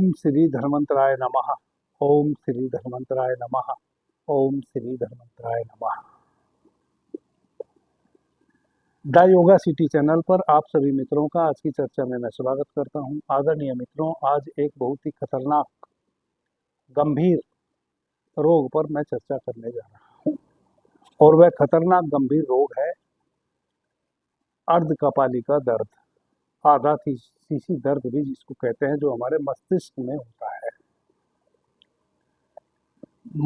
ओम श्री धन्वंतराय नमः। ओम श्री धन्वंतराय नमः। ओम श्री धन्वंतराय नमः। द योगा सिटी चैनल पर आप सभी मित्रों का आज की चर्चा में मैं स्वागत करता हूं। आदरणीय मित्रों, आज एक बहुत ही खतरनाक गंभीर रोग पर मैं चर्चा करने जा रहा हूं और वह खतरनाक गंभीर रोग है अर्धकपालिका दर्द, आधा सीसी दर्द भी जिसको कहते हैं, जो हमारे मस्तिष्क में होता है।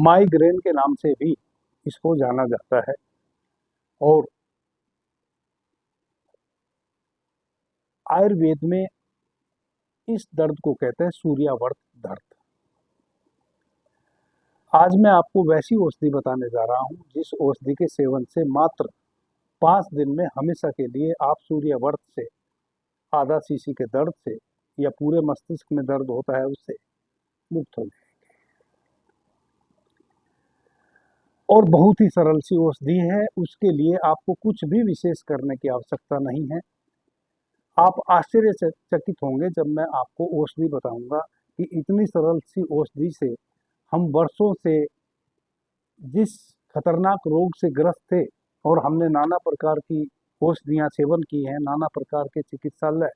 माइग्रेन के नाम से भी इसको जाना जाता है और आयुर्वेद में इस दर्द को कहते हैं सूर्यावर्त दर्द। आज मैं आपको वैसी औषधि बताने जा रहा हूं जिस औषधि के सेवन से मात्र 5 दिन में हमेशा के लिए आप सूर्यावर्त से, आधा सीसी के दर्द से या पूरे मस्तिष्क में दर्द होता है उससे मुक्त हो जाएंगे। और बहुत ही सरल सी औषधि है, उसके लिए आपको कुछ भी विशेष करने की आवश्यकता नहीं है। आप आश्चर्यचकित होंगे जब मैं आपको औषधि बताऊंगा कि इतनी सरल सी औषधि से हम वर्षों से जिस खतरनाक रोग से ग्रस्त थे और हमने नाना प्रकार की औषधियां सेवन की हैं, नाना प्रकार के चिकित्सालय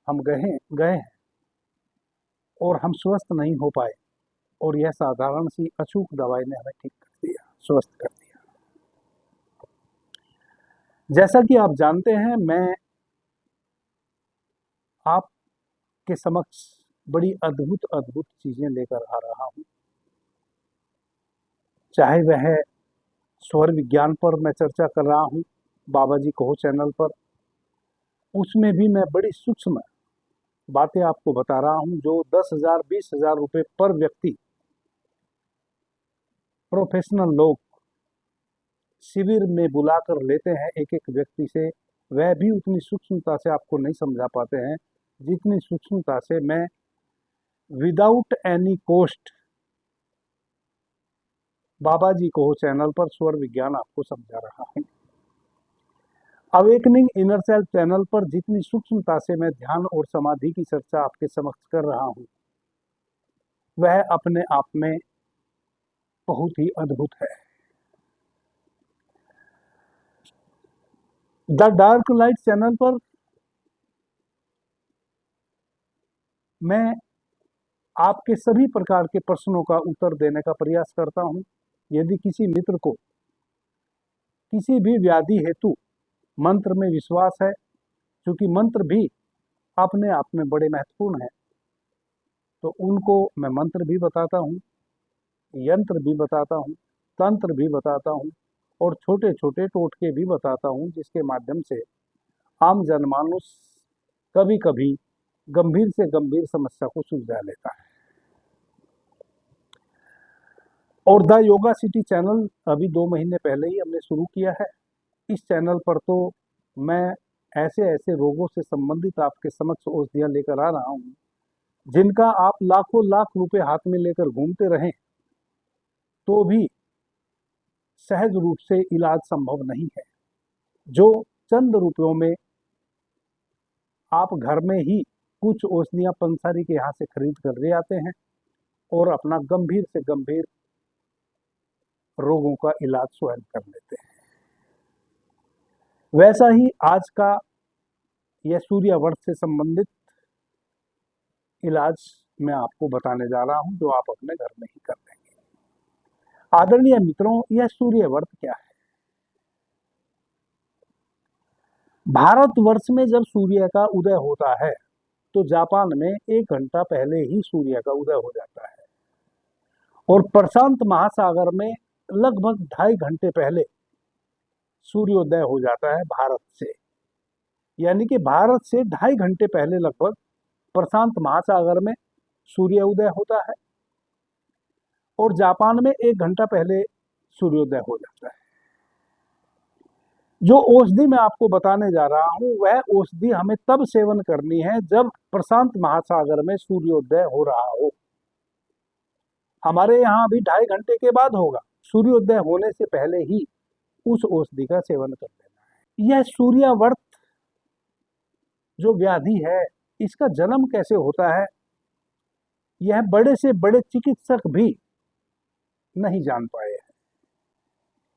हम गए हैं और हम स्वस्थ नहीं हो पाए, और यह साधारण सी अचूक दवाई ने हमें ठीक कर दिया, स्वस्थ कर दिया। जैसा कि आप जानते हैं, मैं आपके समक्ष बड़ी अद्भुत अद्भुत चीजें लेकर आ रहा हूं। चाहे वह स्वर विज्ञान पर मैं चर्चा कर रहा हूं बाबा जी कहो चैनल पर, उसमें भी मैं बड़ी सूक्ष्म बातें आपको बता रहा हूं जो 10,000 20,000 रुपए पर व्यक्ति प्रोफेशनल लोग शिविर में बुलाकर लेते हैं एक एक व्यक्ति से। वह भी उतनी सूक्ष्मता से आपको नहीं समझा पाते हैं जितनी सूक्ष्मता से मैं विदाउट एनी कॉस्ट बाबा जी को चैनल पर स्वर विज्ञान आपको समझा रहा हूं। अवेकनिंग इनर सेल्फ चैनल पर जितनी सूक्ष्मता से मैं ध्यान और समाधि की चर्चा आपके समक्ष कर रहा हूं, वह अपने आप में बहुत ही अद्भुत है। द डार्क लाइट चैनल पर मैं आपके सभी प्रकार के प्रश्नों का उत्तर देने का प्रयास करता हूं। यदि किसी मित्र को किसी भी व्याधि हेतु मंत्र में विश्वास है, क्योंकि मंत्र भी अपने आप में बड़े महत्वपूर्ण है, तो उनको मैं मंत्र भी बताता हूं, यंत्र भी बताता हूं, तंत्र भी बताता हूं और छोटे छोटे टोटके भी बताता हूं, जिसके माध्यम से आम जनमानुस कभी कभी गंभीर से गंभीर समस्या को सुलझा लेता है। और द योगा सिटी चैनल अभी 2 महीने पहले ही हमने शुरू किया है। इस चैनल पर तो मैं ऐसे ऐसे रोगों से संबंधित आपके समक्ष औषधियां लेकर आ रहा हूं जिनका आप लाखों लाख रुपए हाथ में लेकर घूमते रहें तो भी सहज रूप से इलाज संभव नहीं है। जो चंद रुपयों में आप घर में ही कुछ औषधियां पंसारी के यहाँ से खरीद कर ले आते हैं और अपना गंभीर से गंभीर रोगों का इलाज स्वयं कर लेते हैं, वैसा ही आज का यह सूर्यावर्त से संबंधित इलाज मैं आपको बताने जा रहा हूं, जो आप अपने घर में ही कर लेंगे। आदरणीय मित्रों, यह सूर्यावर्त क्या है? भारतवर्ष में जब सूर्य का उदय होता है तो जापान में 1 घंटा पहले ही सूर्य का उदय हो जाता है और प्रशांत महासागर में लगभग 2.5 घंटे पहले सूर्योदय हो जाता है भारत से। यानी कि भारत से 2.5 घंटे पहले लगभग प्रशांत महासागर में सूर्योदय होता है और जापान में 1 घंटा पहले सूर्योदय हो जाता है। जो औषधि मैं आपको बताने जा रहा हूं, वह औषधि हमें तब सेवन करनी है जब प्रशांत महासागर में सूर्योदय हो रहा हो। हमारे यहाँ भी 2.5 घंटे के बाद होगा, सूर्योदय होने से पहले ही उस औषधि का सेवन कर लेना है। यह सूर्यावर्त जो व्याधि है, इसका जन्म कैसे होता है यह बड़े से बड़े चिकित्सक भी नहीं जान पाए हैं।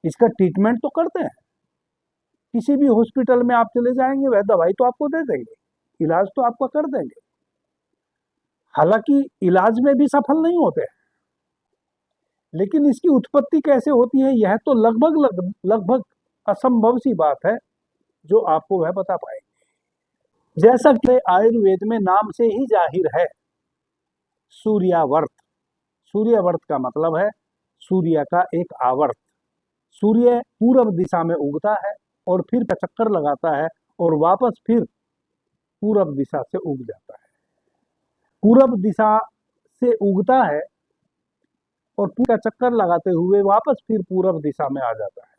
इसका ट्रीटमेंट तो करते हैं, किसी भी हॉस्पिटल में आप चले जाएंगे, वह दवाई तो आपको दे देंगे, इलाज तो आपका कर देंगे, हालांकि इलाज में भी सफल नहीं होते हैं। लेकिन इसकी उत्पत्ति कैसे होती है, यह तो लगभग असंभव सी बात है जो आपको वह बता पाएंगे। जैसा कि आयुर्वेद में नाम से ही जाहिर है, सूर्यावर्त। सूर्यावर्त का मतलब है सूर्य का एक आवर्त। सूर्य पूर्व दिशा में उगता है और फिर चक्कर लगाता है और वापस फिर पूर्व दिशा से उग जाता है। पूर्व दिशा से उगता है और पूरा चक्कर लगाते हुए वापस फिर पूर्व दिशा में आ जाता है।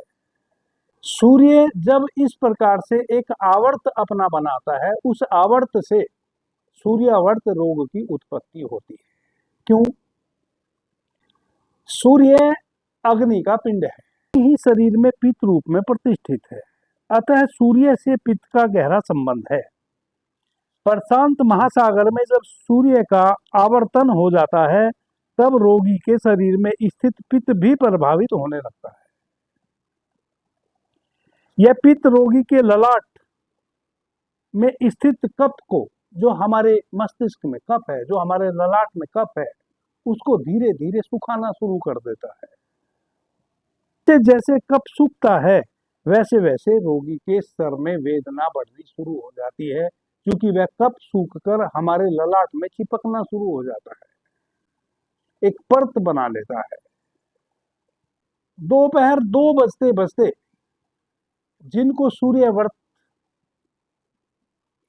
सूर्य जब इस प्रकार से एक आवर्त अपना बनाता है, उस आवर्त से सूर्यावर्त रोग की उत्पत्ति होती है। क्यों? सूर्य अग्नि का पिंड है, ही शरीर में पित्त रूप में प्रतिष्ठित है, अतः सूर्य से पित्त का गहरा संबंध है। प्रशांत महासागर में जब सूर्य का आवर्तन हो जाता है, तब रोगी के शरीर में स्थित पित्त भी प्रभावित होने लगता है। यह पित्त रोगी के ललाट में स्थित कफ को, जो हमारे मस्तिष्क में कफ है, जो हमारे ललाट में कफ है, उसको धीरे धीरे सुखाना शुरू कर देता है। जैसे कफ सूखता है, वैसे वैसे रोगी के सर में वेदना बढ़नी शुरू हो जाती है, क्योंकि वह कफ सूखकर हमारे ललाट में चिपकना शुरू हो जाता है, एक परत बना लेता है। दोपहर 2 बजते बजते जिनको सूर्यव्रत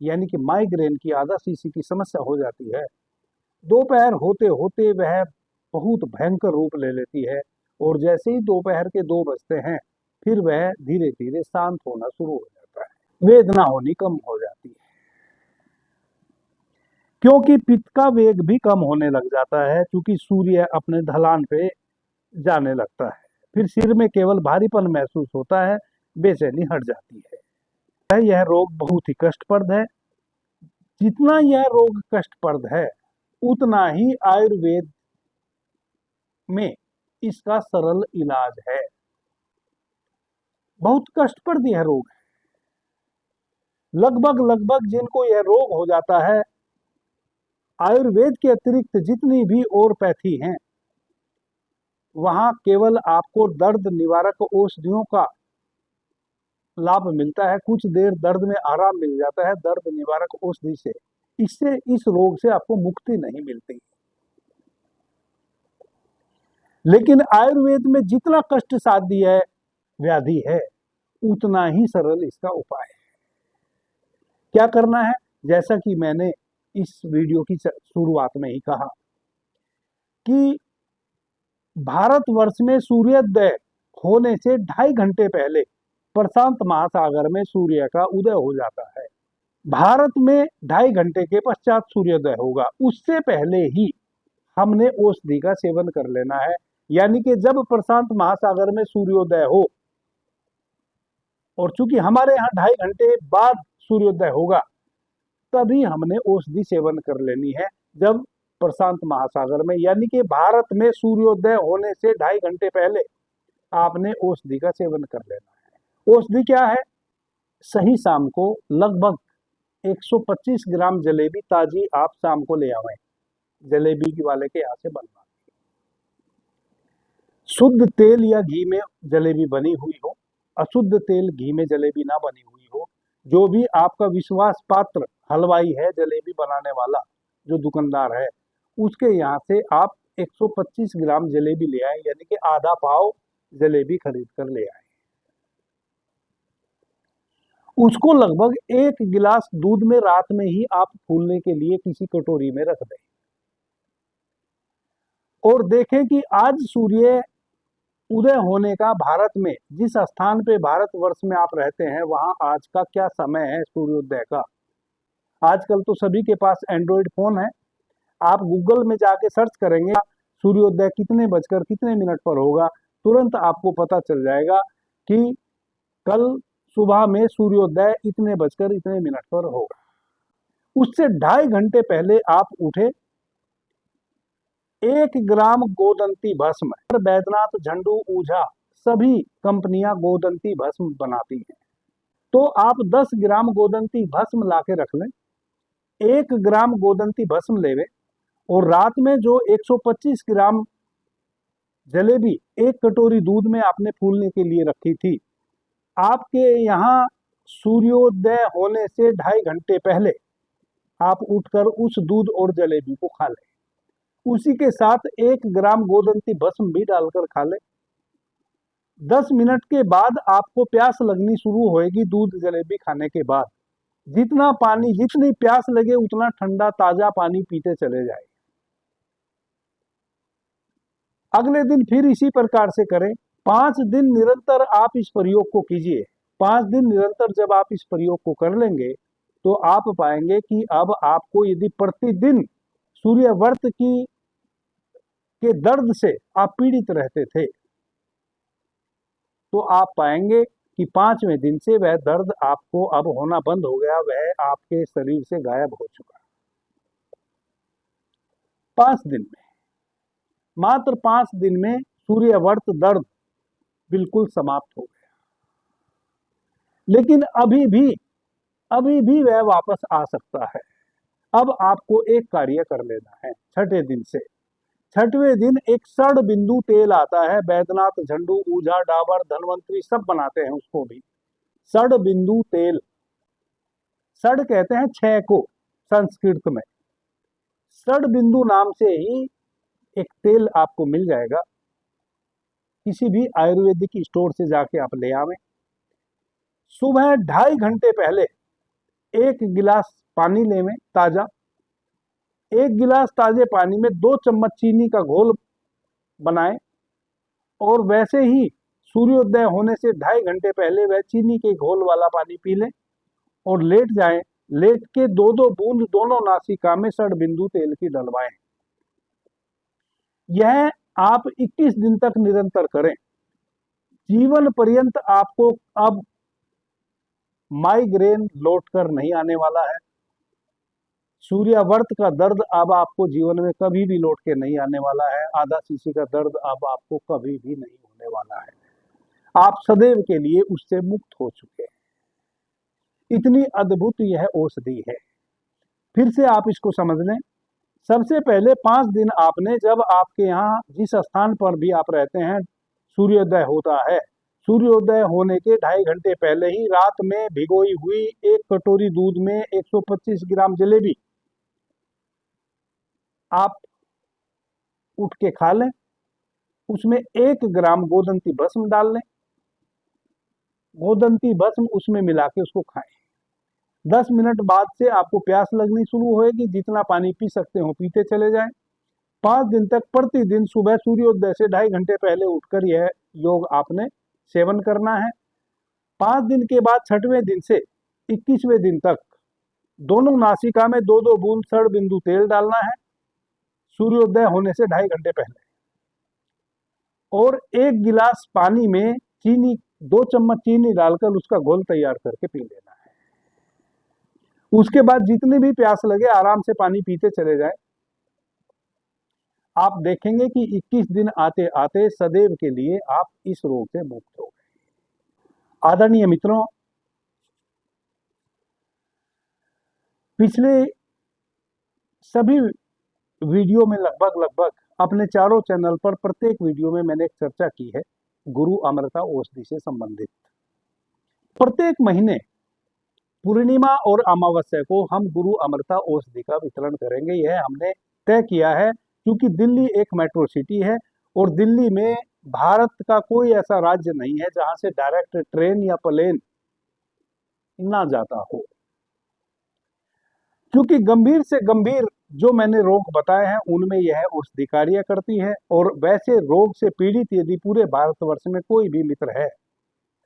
यानी कि माइग्रेन की आधा शीशी की समस्या हो जाती है, दोपहर होते होते वह बहुत भयंकर रूप ले लेती है, और जैसे ही दोपहर के 2 बजते हैं, फिर वह धीरे धीरे शांत होना शुरू हो जाता है, वेदना होनी कम हो जाती है, क्योंकि पित्त का वेग भी कम होने लग जाता है, क्योंकि सूर्य अपने ढलान पे जाने लगता है। फिर सिर में केवल भारीपन महसूस होता है, बेचैनी हट जाती है। यह रोग बहुत ही कष्टप्रद है। जितना यह रोग कष्टप्रद है, उतना ही आयुर्वेद में इसका सरल इलाज है। बहुत कष्टप्रद यह रोग है। लगभग जिनको यह रोग हो जाता है, आयुर्वेद के अतिरिक्त जितनी भी और पैथी हैं, वहां केवल आपको दर्द निवारक औषधियों का लाभ मिलता है। कुछ देर दर्द में आराम मिल जाता है दर्द निवारक औषधि से, इससे इस रोग से आपको मुक्ति नहीं मिलती। लेकिन आयुर्वेद में जितना कष्ट साध्य व्याधि है, उतना ही सरल इसका उपाय है। क्या करना है? जैसा कि मैंने इस वीडियो की शुरुआत में ही कहा कि भारतवर्ष में सूर्योदय होने से 2.5 घंटे पहले प्रशांत महासागर में सूर्य का उदय हो जाता है। भारत में 2.5 घंटे के पश्चात सूर्योदय होगा, उससे पहले ही हमने औषधि का सेवन कर लेना है। यानी कि जब प्रशांत महासागर में सूर्योदय हो, और चूंकि हमारे यहाँ 2.5 घंटे बाद सूर्योदय होगा, तभी हमने औषधि सेवन कर लेनी है। जब प्रशांत महासागर में, यानी कि भारत में सूर्योदय होने से 2.5 घंटे पहले आपने औषधि का सेवन कर लेना है। औषधि क्या है? सही शाम को लगभग 125 ग्राम जलेबी ताजी आप शाम को ले आवें, जलेबी वाले के यहाँ से बनवा। शुद्ध तेल या घी में जलेबी बनी हुई हो, अशुद्ध तेल घी में जलेबी ना बनी हुई हो, जो भी आपका विश्वास पात्र हलवाई है, जलेबी बनाने वाला जो दुकानदार है, उसके यहाँ से आप 125 ग्राम जलेबी ले आए, यानी कि आधा पाव जलेबी खरीद कर ले आए। उसको लगभग 1 गिलास दूध में रात में ही आप फूलने के लिए किसी कटोरी में रख दें, और देखें कि आज सूर्य उदय होने का भारत में, जिस स्थान पे भारतवर्ष में आप रहते हैं, वहां आज का क्या समय है सूर्योदय का। आजकल तो सभी के पास एंड्रॉइड फोन है, आप गूगल में जाके सर्च करेंगे सूर्योदय कितने बजकर कितने मिनट पर होगा, तुरंत आपको पता चल जाएगा कि कल सुबह में सूर्योदय इतने बजकर इतने मिनट पर होगा। उससे 2.5 घंटे पहले आप उठे, 1 ग्राम गोदंती भस्म, बैद्यनाथ, झंडू, ऊझा सभी कंपनियां गोदंती भस्म बनाती हैं। तो आप 10 ग्राम गोदंती भस्म ला के रख लें, 1 ग्राम गोदंती भस्म लेवे, और रात में जो 125 ग्राम जलेबी 1 कटोरी दूध में आपने फूलने के लिए रखी थी, आपके यहाँ सूर्योदय होने से 2.5 घंटे पहले आप उठकर उस दूध और जलेबी को खा लें। उसी के साथ 1 ग्राम गोदंती भस्म भी डालकर खा लें। 10 मिनट के बाद आपको प्यास लगनी शुरू होएगी दूध जलेबी खाने के बाद। जितना पानी, जितनी प्यास लगे उतना ठंडा ताजा पानी पीते चले जाए। अगले दिन फिर इसी प्रकार से करें। 5 दिन निरंतर आप इस प्रयोग को कीजिए। 5 दिन निरंतर जब आप इस प्रयोग को कर लेंगे तो आप पाएंगे कि अब आपको यदि प्रतिदिन सूर्यव्रत के दर्द से आप पीड़ित रहते थे, तो आप पाएंगे कि 5वें दिन से वह दर्द आपको अब होना बंद हो गया, वह आपके शरीर से गायब हो चुका। 5 दिन में, मात्र 5 दिन में सूर्यव्रत दर्द बिल्कुल समाप्त हो गया। लेकिन अभी भी वह वापस आ सकता है। अब आपको एक कार्य कर लेना है। 6ठे दिन से, 6ठवें दिन एक सड़ बिंदु तेल आता है, बैद्यनाथ, झंडू, ऊझा, डाबर, धन्वंतरी सब बनाते हैं उसको भी। सड़ बिंदु तेल, सड़ कहते हैं 6 को संस्कृत में। सड़ बिंदु नाम से ही एक तेल आपको मिल जाएगा, किसी भी आयुर्वेदिक स्टोर से जाके आप ले आवें। सुबह 2.5 घंटे पहले 1 गिलास पानी लेवें ताजा। 1 गिलास ताजे पानी में 2 चम्मच चीनी का घोल बनाएं, और वैसे ही सूर्योदय होने से 2.5 घंटे पहले वह चीनी के घोल वाला पानी पी लें और लेट जाएं। लेट के 2-2 बूंद दोनों नासिका में सड़ बिंदु तेल की डलवाएं। यह आप 21 दिन तक निरंतर करें। जीवन पर्यंत आपको अब माइग्रेन लौटकर नहीं आने वाला है। सूर्यव्रत का दर्द अब आपको जीवन में कभी भी लौट के नहीं आने वाला है। आधा शीशी का दर्द अब आपको कभी भी नहीं होने वाला है। आप सदैव के लिए उससे मुक्त हो चुके हैं। इतनी अद्भुत यह औषधि है। फिर से आप इसको समझ लें। सबसे पहले 5 दिन आपने, जब आपके यहाँ जिस स्थान पर भी आप रहते हैं सूर्योदय होता है, सूर्योदय होने के 2.5 घंटे पहले ही रात में भिगोई हुई 1 कटोरी दूध में 125 ग्राम जलेबी आप उठ के खा लें। उसमें 1 ग्राम गोदंती भस्म डाल लें, गोदंती भस्म उसमें मिला के उसको खाएं। 10 मिनट बाद से आपको प्यास लगनी शुरू होएगी, जितना पानी पी सकते हो पीते चले जाएं। 5 दिन तक प्रतिदिन सुबह सूर्योदय से 2.5 घंटे पहले उठकर यह योग आपने सेवन करना है। 5 दिन के बाद 6ठवें दिन से 21वें दिन तक दोनों नासिका में 2-2 बूंद सड़ बिंदु तेल डालना है सूर्योदय होने से 2.5 घंटे पहले, और 1 गिलास पानी में चीनी, 2 चम्मच चीनी डालकर उसका घोल तैयार करके पी लेना है। उसके बाद जितनी भी प्यास लगे आराम से पानी पीते चले जाए। आप देखेंगे कि 21 दिन आते आते सदैव के लिए आप इस रोग से मुक्त हो गए। आदरणीय मित्रों, पिछले सभी वीडियो में लगभग अपने चारों चैनल पर प्रत्येक वीडियो में मैंने एक चर्चा की है गुरु अमृता औषधि से संबंधित। प्रत्येक महीने पूर्णिमा और अमावस्या को हम गुरु अमृता औषधि का वितरण करेंगे। यह हमने तय किया है क्योंकि दिल्ली एक मेट्रो सिटी है और दिल्ली में भारत का कोई ऐसा राज्य नहीं है जहां से डायरेक्ट ट्रेन या प्लेन ना जाता हो। क्योंकि गंभीर से गंभीर जो मैंने रोग बताए हैं उनमें यह औषधि कार्य करती है, और वैसे रोग से पीड़ित यदि पूरे भारतवर्ष में कोई भी मित्र है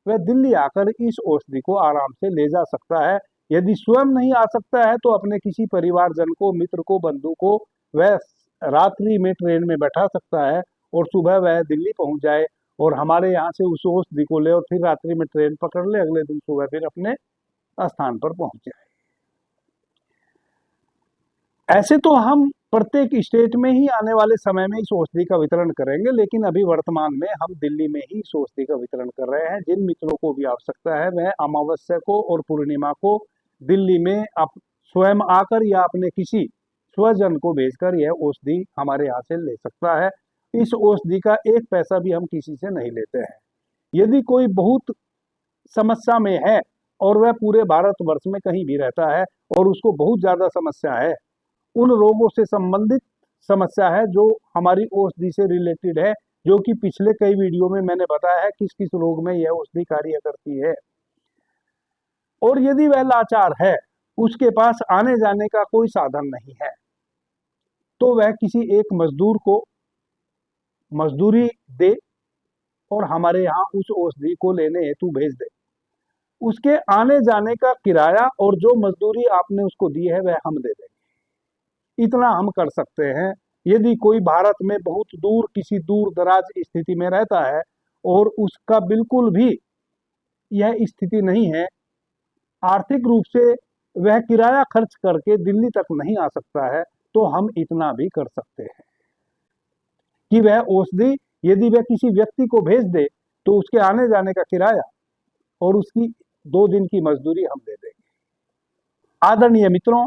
वह दिल्ली आकर इस औषधि को आराम से ले जा सकता है। यदि स्वयं नहीं आ सकता है तो अपने किसी परिवारजन को, मित्र को, बंधु को वह रात्रि में ट्रेन में बैठा सकता है और सुबह वह दिल्ली पहुंच जाए और हमारे यहाँ से उस औषधि को ले और फिर रात्रि में ट्रेन पकड़ ले, अगले दिन सुबह फिर अपने स्थान पर पहुंच जाए। ऐसे तो हम प्रत्येक स्टेट में ही आने वाले समय में इस औषधि का वितरण करेंगे, लेकिन अभी वर्तमान में हम दिल्ली में ही इस औषधि का वितरण कर रहे हैं। जिन मित्रों को भी आवश्यकता है वह अमावस्या को और पूर्णिमा को दिल्ली में स्वयं आकर या अपने किसी स्वजन को भेजकर यह औषधि हमारे यहाँ से ले सकता है। इस औषधि का एक पैसा भी हम किसी से नहीं लेते हैं। यदि कोई बहुत समस्या में है और वह पूरे भारतवर्ष में कहीं भी रहता है और उसको बहुत ज्यादा समस्या है, उन रोगों से संबंधित समस्या है जो हमारी औषधि से रिलेटेड है, जो कि पिछले कई वीडियो में मैंने बताया है किस किस रोग में यह औषधि कार्य करती है। और यदि वह लाचार है, उसके पास आने जाने का कोई साधन नहीं है, तो वह किसी एक मजदूर को मजदूरी दे और हमारे यहाँ उस औषधि को लेने हेतु भेज दे। उसके आने जाने का किराया और जो मजदूरी आपने उसको दी है वह हम दे देंगे। इतना हम कर सकते हैं। यदि कोई भारत में बहुत दूर किसी दूर दराज स्थिति में रहता है और उसका बिल्कुल भी यह स्थिति नहीं है, आर्थिक रूप से वह किराया खर्च करके दिल्ली तक नहीं आ सकता है, तो हम इतना भी कर सकते हैं कि वह औषधि यदि वह किसी व्यक्ति को भेज दे तो उसके आने जाने का किराया और उसकी 2 दिन की मजदूरी हम दे देंगे। आदरणीय मित्रों,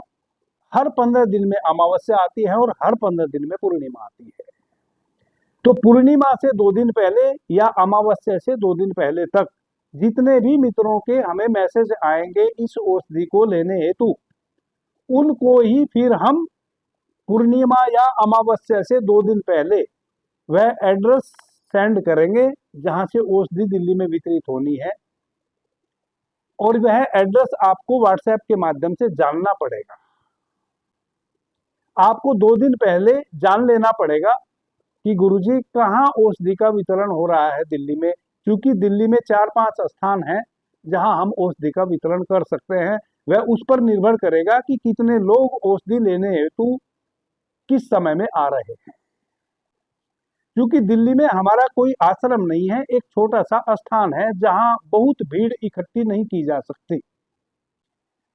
हर 15 दिन में अमावस्या आती है और हर 15 दिन में पूर्णिमा आती है। तो पूर्णिमा से 2 दिन पहले या अमावस्या से 2 दिन पहले तक जितने भी मित्रों के हमें मैसेज आएंगे इस औषधि को लेने हेतु, उनको ही फिर हम पूर्णिमा या अमावस्या से 2 दिन पहले वह एड्रेस सेंड करेंगे जहां से औषधि दिल्ली में वितरित होनी है। और वह एड्रेस आपको व्हाट्सएप के माध्यम से जानना पड़ेगा। आपको 2 दिन पहले जान लेना पड़ेगा कि गुरुजी कहाँ औषधि का वितरण हो रहा है दिल्ली में, क्योंकि दिल्ली में 4-5 स्थान हैं जहां हम औषधि का वितरण कर सकते हैं। वह उस पर निर्भर करेगा कि कितने लोग औषधि लेने हेतु किस समय में आ रहे हैं। क्योंकि दिल्ली में हमारा कोई आश्रम नहीं है, एक छोटा सा स्थान है जहां बहुत भीड़ इकट्ठी नहीं की जा सकती।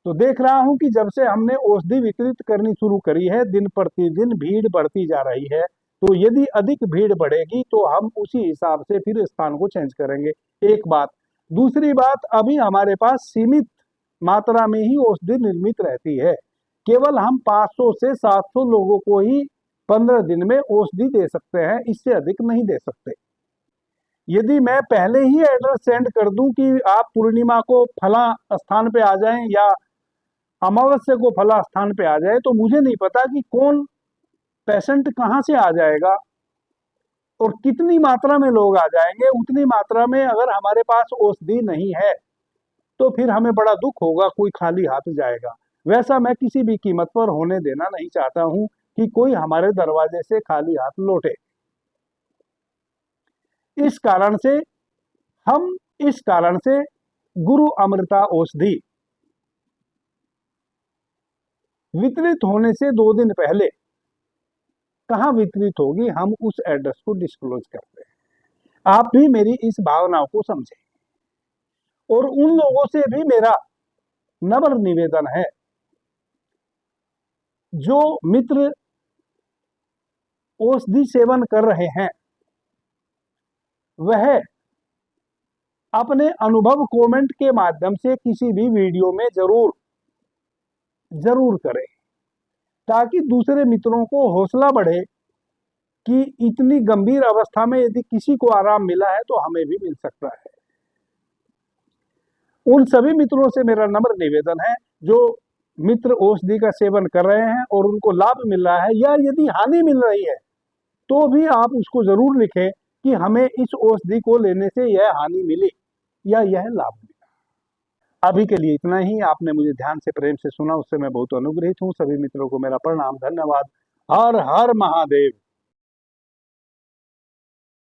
तो देख रहा हूं कि जब से हमने औषधि वितरित करनी शुरू करी है, दिन प्रतिदिन भीड़ बढ़ती जा रही है। तो यदि अधिक भीड़ बढ़ेगी तो हम उसी हिसाब से फिर स्थान को चेंज करेंगे। एक बात। दूसरी बात, अभी हमारे पास सीमित मात्रा में ही औषधि निर्मित रहती है। केवल हम 500 से 700 लोगों को ही 15 दिन में औषधि दे सकते हैं, इससे अधिक नहीं दे सकते। यदि मैं पहले ही एड्रेस सेंड कर दूं कि आप पूर्णिमा को फला स्थान पे आ जाएं या अमावस्या को फला स्थान पे आ जाए, तो मुझे नहीं पता कि कौन पेशेंट कहां से आ जाएगा और कितनी मात्रा में लोग आ जाएंगे। उतनी मात्रा में अगर हमारे पास औषधि नहीं है तो फिर हमें बड़ा दुख होगा, कोई खाली हाथ जाएगा। वैसा मैं किसी भी कीमत पर होने देना नहीं चाहता हूं कि कोई हमारे दरवाजे से खाली हाथ लौटे। इस कारण से गुरु अमृता औषधि वितरित होने से 2 दिन पहले कहां वितरित होगी, हम उस एड्रेस को डिस्क्लोज करते हैं। आप भी मेरी इस भावनाओं को समझें। और उन लोगों से भी मेरा नम्र निवेदन है जो मित्र औषधि सेवन कर रहे हैं, वह अपने अनुभव कमेंट के माध्यम से किसी भी वीडियो में जरूर करें, ताकि दूसरे मित्रों को हौसला बढ़े कि इतनी गंभीर अवस्था में यदि किसी को आराम मिला है तो हमें भी मिल सकता है। उन सभी मित्रों से मेरा नम्र निवेदन है जो मित्र औषधि का सेवन कर रहे हैं और उनको लाभ मिल रहा है या यदि हानि मिल रही है तो भी आप उसको जरूर लिखें कि हमें इस औषधि को लेने से यह हानि मिली या यह लाभ मिला। अभी के लिए इतना ही। आपने मुझे ध्यान से प्रेम से सुना, उससे मैं बहुत अनुग्रहित हूँ। सभी मित्रों को मेरा प्रणाम, धन्यवाद। हर हर महादेव।